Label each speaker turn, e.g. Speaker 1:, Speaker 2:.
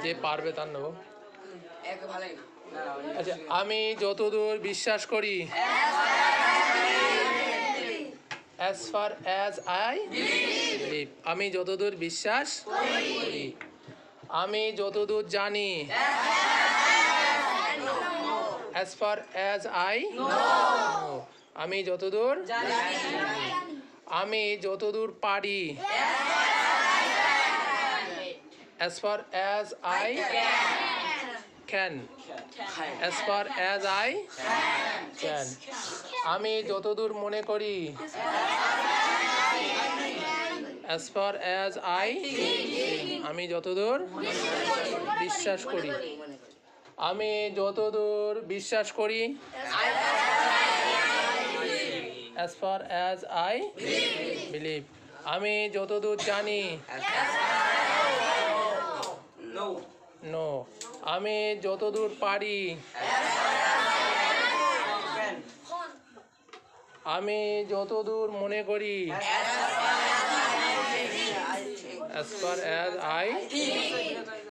Speaker 1: যে পারবে তার নেব। আচ্ছা, আমি যতদূর বিশ্বাস করি, as far as I believe, আমি যতদূর বিশ্বাস করি। আমি যতদূর জানি, as far as I know, আমি যতদূর জানি। আমি যতদূর পারি, as far as I can, as far as I can, আমি যতদূর মনে করি, as far as I think, আমি যতদূর বিশ্বাস করি। আমি যতদূর বিশ্বাস করি, as far as I believe, আমি যতদূর জানি, no, আমি যতদূর পারি, আমি যতদূর মনে করি, as far as I